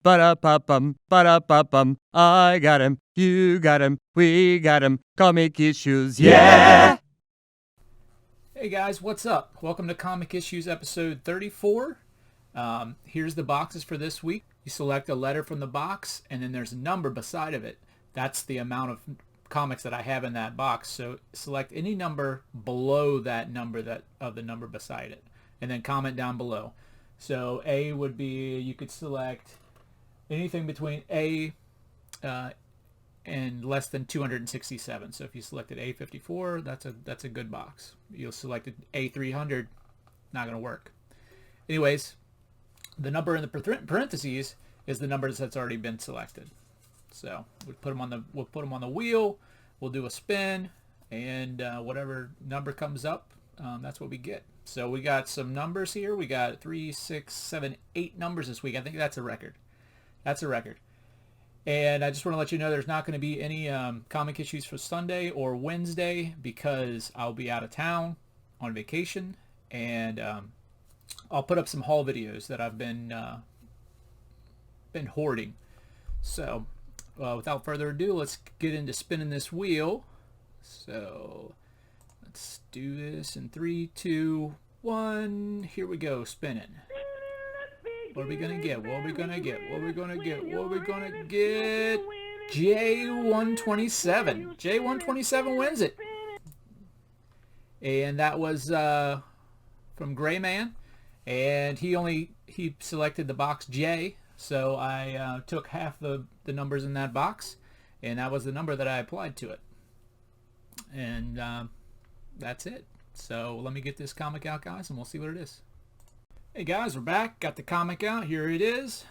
Ba-da-ba-bum, ba-da-ba-bum. I got him, you got him, we got him. Comic issues, yeah! Hey guys, what's up? Welcome to Comic Issues episode 34. Here's the boxes for this week. You select a letter from the box, and then there's a number beside of it. That's the amount of comics that I have in that box. So select any number below that number of the number beside it, and then comment down below. So A would be, you could select anything between A and less than 267. So if you selected A54, that's a good box. You'll select A300, not going to work. Anyways, the number in the parentheses is the number that's already been selected. So we'll put them on the wheel. We'll do a spin, and whatever number comes up, that's what we get. So we got some numbers here. We got 3, 6, 7, 8 numbers this week. I think that's a record. That's a record. And I just want to let you know there's not going to be any comic issues for Sunday or Wednesday because I'll be out of town on vacation, and I'll put up some haul videos that I've been hoarding. So without further ado, let's get into spinning this wheel. So let's do this in 3, 2, 1. Here we go, spinning. What are we gonna get? What are we gonna get? What are we gonna get? What are we gonna get? J127. J127 wins it. And that was from Gray Man. And he selected the box J. So I took half the numbers in that box. And that was the number that I applied to it. And that's it. So let me get this comic out, guys, and we'll see what it is. Hey guys, we're back. Got the comic out. Here it is.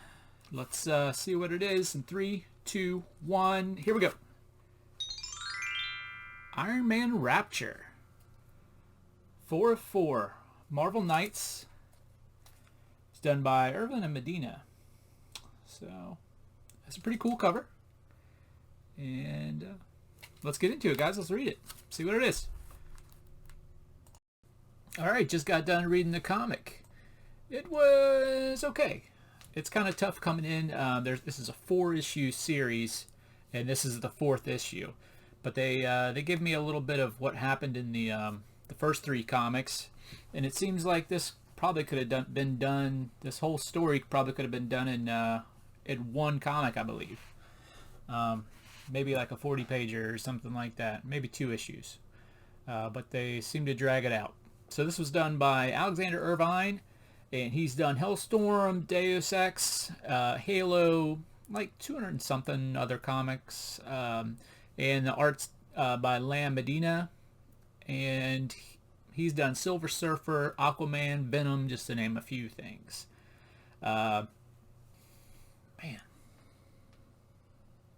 Let's see what it is in 3, 2, 1. Here we go. Iron Man Rapture. 4 of 4. Marvel Knights. It's done by Irvin and Medina. So that's a pretty cool cover. And let's get into it, guys. Let's read it. See what it is. All right, just got done reading the comic. It was okay. It's kind of tough coming in. This is a 4-issue series, and this is the 4th issue. But they give me a little bit of what happened in the first 3 comics, and it seems like this probably could have been done. This whole story probably could have been done in one comic, I believe. Maybe like a 40-pager or something like that. Maybe 2 issues. But they seem to drag it out. So this was done by Alexander Irvine. And he's done Hellstorm, Deus Ex, Halo, like 200 and something other comics. And the art's by Lam Medina. And he's done Silver Surfer, Aquaman, Venom, just to name a few things. Man.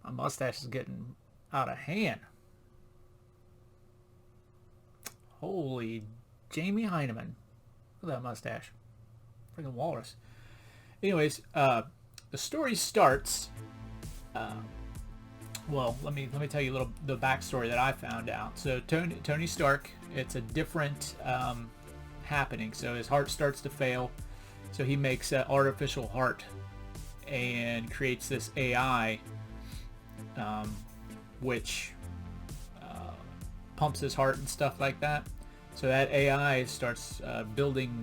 My mustache is getting out of hand. Holy Jamie Heineman. Look at that mustache. Freaking walrus. Anyways, the story starts. Well, let me tell you the backstory that I found out. So Tony Stark, it's a different happening. So his heart starts to fail. So he makes an artificial heart and creates this AI, which pumps his heart and stuff like that. So that AI starts building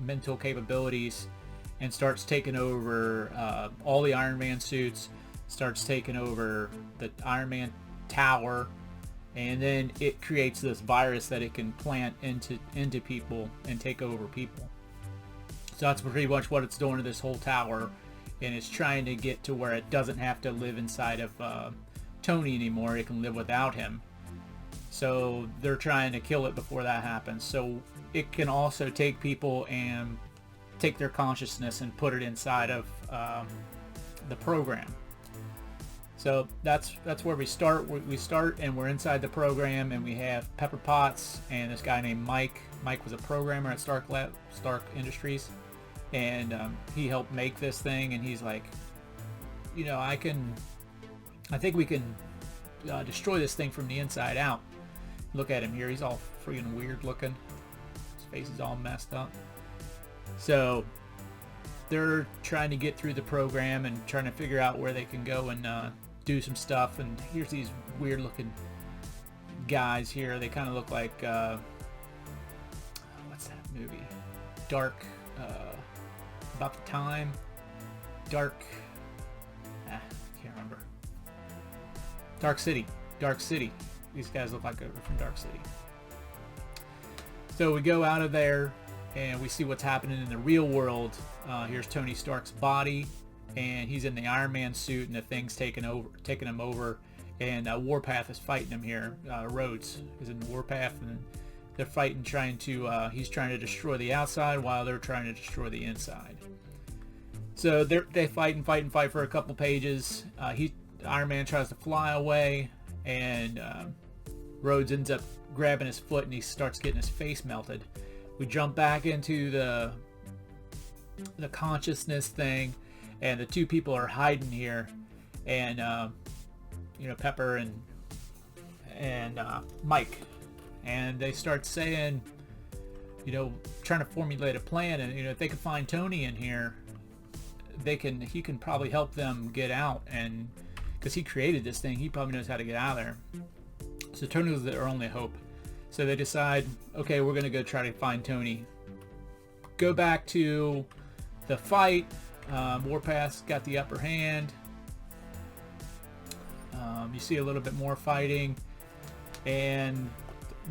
mental capabilities and starts taking over all the Iron Man suits, starts taking over the Iron Man tower, and then it creates this virus that it can plant into people and take over people. So that's pretty much what it's doing to this whole tower, and it's trying to get to where it doesn't have to live inside of Tony anymore. It can live without him. So they're trying to kill it before that happens. So it can also take people and take their consciousness and put it inside of the program. So that's where we start. We start and we're inside the program, and we have Pepper Potts and this guy named Mike. Mike was a programmer at Stark Industries, and he helped make this thing. And he's like, I think we can destroy this thing from the inside out. Look at him here. He's all freaking weird looking. His face is all messed up. So they're trying to get through the program and trying to figure out where they can go and do some stuff. And here's these weird looking guys here. They kind of look like what's that movie? Dark, about the time. Dark. Can't remember. Dark City. Dark City. These guys look like they're from Dark City. So we go out of there and we see what's happening in the real world. Here's Tony Stark's body, and he's in the Iron Man suit, and the thing's taking him over. And Warpath is fighting him here. Rhodes is in Warpath, and they're fighting, he's trying to destroy the outside while they're trying to destroy the inside. So they fight for a couple pages. Iron Man tries to fly away, and Rhodes ends up grabbing his foot, and he starts getting his face melted. We jump back into the consciousness thing, and the two people are hiding here, and Pepper and Mike, and they start saying, trying to formulate a plan, and if they can find Tony in here, he can probably help them get out, and because he created this thing, he probably knows how to get out of there. So Tony was their only hope. So they decide, okay, we're gonna go try to find Tony. Go back to the fight. Warpath's got the upper hand. You see a little bit more fighting, and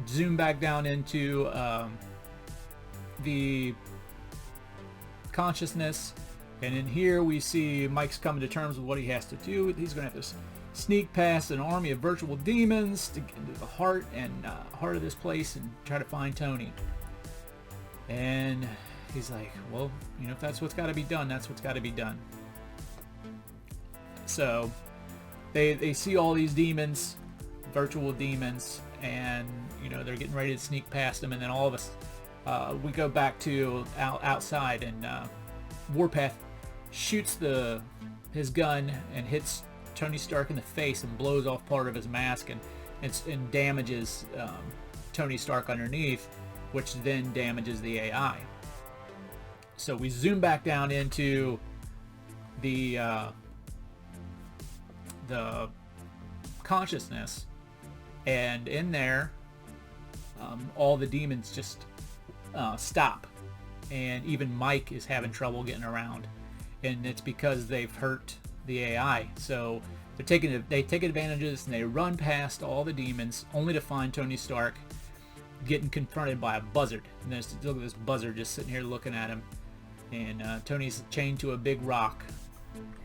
zoom back down into the consciousness, and in here we see Mike's coming to terms with what he has to do. He's going to have to sneak past an army of virtual demons to get into the heart of this place and try to find Tony. And he's like, well, if that's what's got to be done, that's what's got to be done. So they see all these demons, virtual demons, and they're getting ready to sneak past them, and then all of us we go back to outside, and Warpath shoots his gun and hits Tony Stark in the face and blows off part of his mask and damages Tony Stark underneath, which then damages the AI. So we zoom back down into the consciousness, and in there all the demons just stop, and even Mike is having trouble getting around, and it's because they've hurt the AI. So they take advantage of this, and they run past all the demons only to find Tony Stark getting confronted by a buzzard. And look at this buzzard just sitting here looking at him, and Tony's chained to a big rock,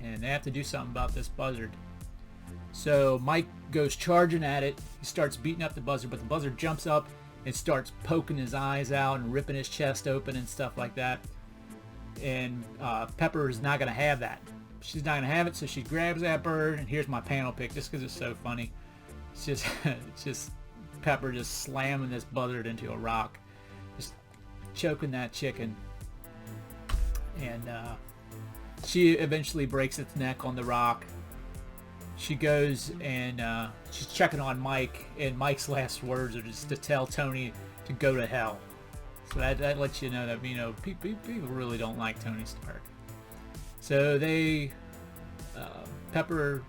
and they have to do something about this buzzard. So Mike goes charging at it. He starts beating up the buzzard, but the buzzard jumps up and starts poking his eyes out and ripping his chest open and stuff like that. And Pepper is not going to have that. She's not going to have it, so she grabs that bird, and here's my panel pick just because it's so funny. It's just Pepper just slamming this buzzard into a rock, just choking that chicken. And she eventually breaks its neck on the rock. She goes and she's checking on Mike, and Mike's last words are just to tell Tony to go to hell. So that lets you know that people really don't like Tony Stark. So Pepper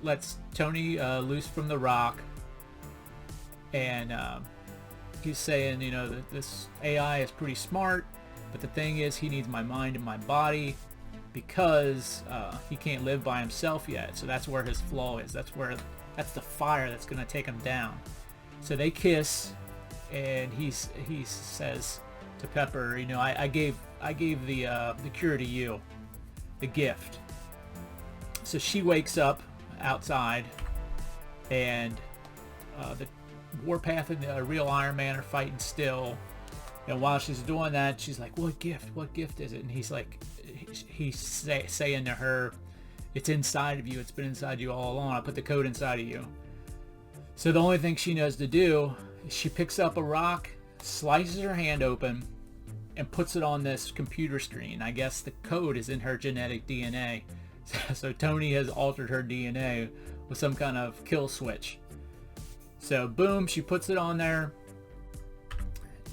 lets Tony loose from the rock, and he's saying, that this AI is pretty smart, but the thing is, he needs my mind and my body, because he can't live by himself yet. So that's where his flaw is. That's the fire that's going to take him down. So they kiss, and he says to Pepper, I gave the cure to you, the gift. So she wakes up outside, and the Warpath and the real Iron Man are fighting still. And while she's doing that, she's like, what gift is it? And he's like, saying to her, it's inside of you. It's been inside you all along. I put the code inside of you. So the only thing she knows to do is she picks up a rock, slices her hand open, and puts it on this computer screen. I guess the code is in her genetic DNA. So Tony has altered her DNA with some kind of kill switch. So boom, she puts it on there,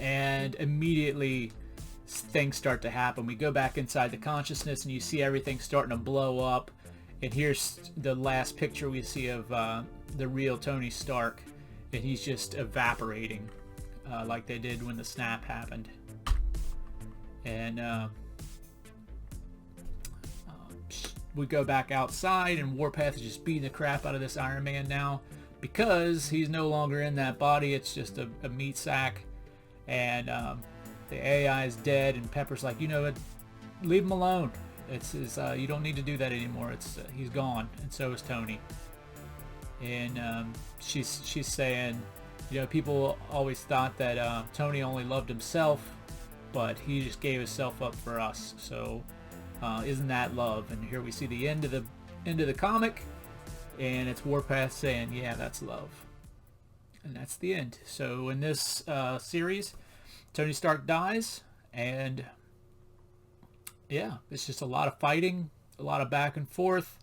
and immediately things start to happen. We go back inside the consciousness and you see everything starting to blow up. And here's the last picture we see of the real Tony Stark, and he's just evaporating like they did when the snap happened. And we go back outside, and Warpath is just beating the crap out of this Iron Man now because he's no longer in that body. It's just a meat sack, and the AI is dead. And Pepper's like, you know what, leave him alone. You don't need to do that anymore. He's gone, and so is Tony. And she's saying, you know, people always thought that Tony only loved himself, but he just gave himself up for us. So isn't that love? And here we see the end of the comic, and it's Warpath saying, yeah, that's love. And that's the end. So in this series, Tony Stark dies, and yeah, it's just a lot of fighting, a lot of back and forth.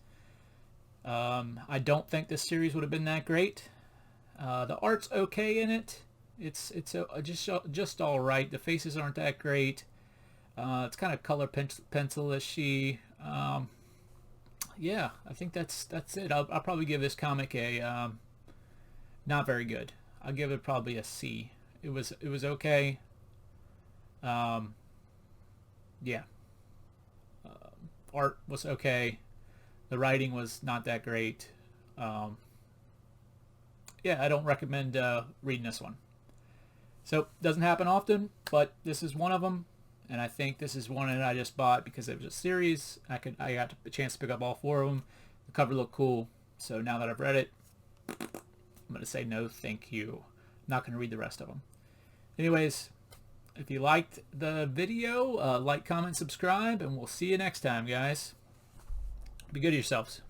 I don't think this series would have been that great. The art's okay in it. It's just all right. The faces aren't that great. It's kind of color pencil-ishy. Yeah, I think that's it. I'll probably give this comic a not very good. I'll give it probably a C. It was okay. Yeah. Art was okay. The writing was not that great. Yeah, I don't recommend reading this one. So, doesn't happen often, but this is one of them. And I think this is one that I just bought because it was a series. I got a chance to pick up all 4 of them. The cover looked cool. So now that I've read it, I'm going to say no thank you. I'm not going to read the rest of them. Anyways, if you liked the video, like, comment, subscribe, and we'll see you next time, guys. Be good to yourselves.